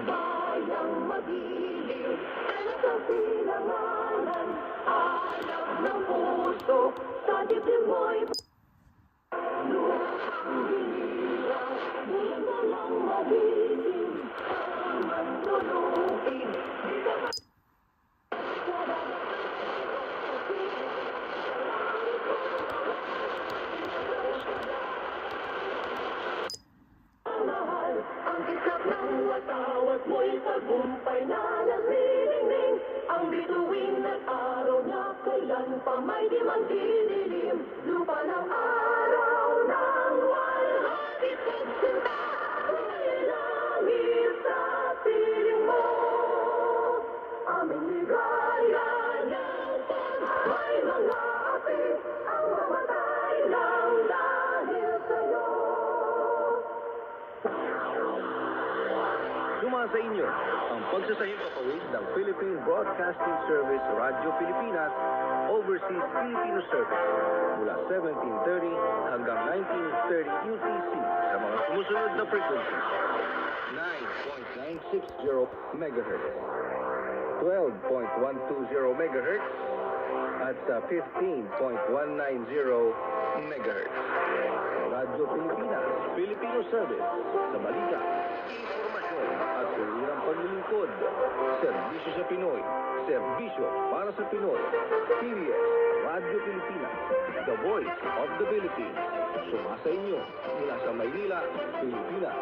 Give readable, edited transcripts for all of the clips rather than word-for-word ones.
bayang madilim, kaya sa silanganan, alam ng puso, sa dibdib mo'y lupang hinirang, di na lang madilim, ang manlulupin, di ka mahal, ang kisap ng watawat mo'y tagumpay na naniningning, ang bituin at araw niya kailan pa may di magdidilim, lupa ng araw ng walhati pagsinta, may langit sa piling mo, aming ligaya ng paghay mga api, ang mamatay lang dahil sa'yo. Suma sa inyo ang pagsasahig papawid ng Philippine Broadcasting Service Radyo Pilipinas Overseas Filipino Service mula 1730 hanggang 1930 UTC sa mga sumusunod na frequencies: 9.960 MHz, 12.120 MHz, at sa 15.190 MHz. Radyo Pilipinas Filipino Service sa balita, informasyon at kulirang paglilingkod. Serbisyo sa Pinoy, serbisyo para sa Pinoy. PBS Radyo Pilipinas, the voice of the Philippines. Sumasa inyo mula sa Maynila, Pilipinas.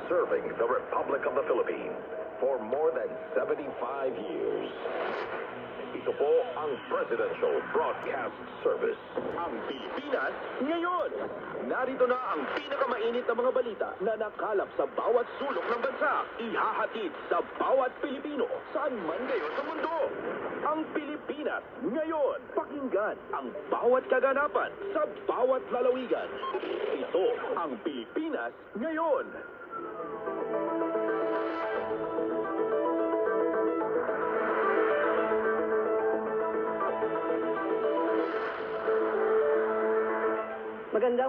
Serving the Republic of the Philippines for more than 75 years. Ito po ang Presidential Broadcast Service. Ang Pilipinas ngayon. Narito na ang pinakamainit na mga balita na nakalap sa bawat sulok ng bansa. Ihahatid sa bawat Pilipino saan man gayon sa mundo. Ang Pilipinas ngayon. Pakinggan ang bawat kaganapan sa bawat lalawigan. Ito ang Pilipinas ngayon.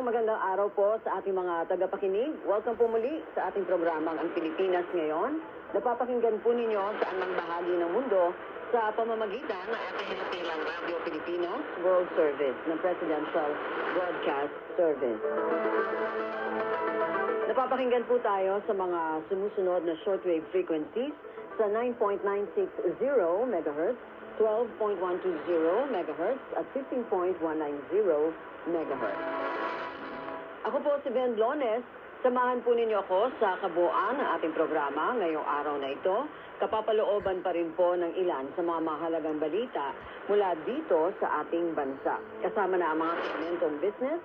Magandang araw po sa ating mga tagapakinig. Welcome po muli sa ating programang Ang Pilipinas Ngayon. Napapakinggan po ninyo saan mang bahagi ng mundo sa pamamagitan ng ating hinipilang Radio Pilipinas World Service ng Presidential Broadcast Service. Napapakinggan po tayo sa mga sumusunod na shortwave frequencies sa 9.960 MHz, 12.120 MHz at 15.190 MHz. Ako po si Ben Blones. Samahan po ninyo ako sa kabuuan ng ating programa ngayong araw na ito. Kapapalooban pa rin po ng ilan sa mga mahalagang balita mula dito sa ating bansa. Kasama na ang mga segmentong business,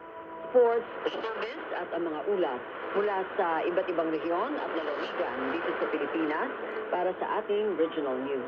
sports, showbiz at ang mga ulat mula sa iba't ibang rehiyon at lalawigan dito sa Pilipinas para sa ating regional news.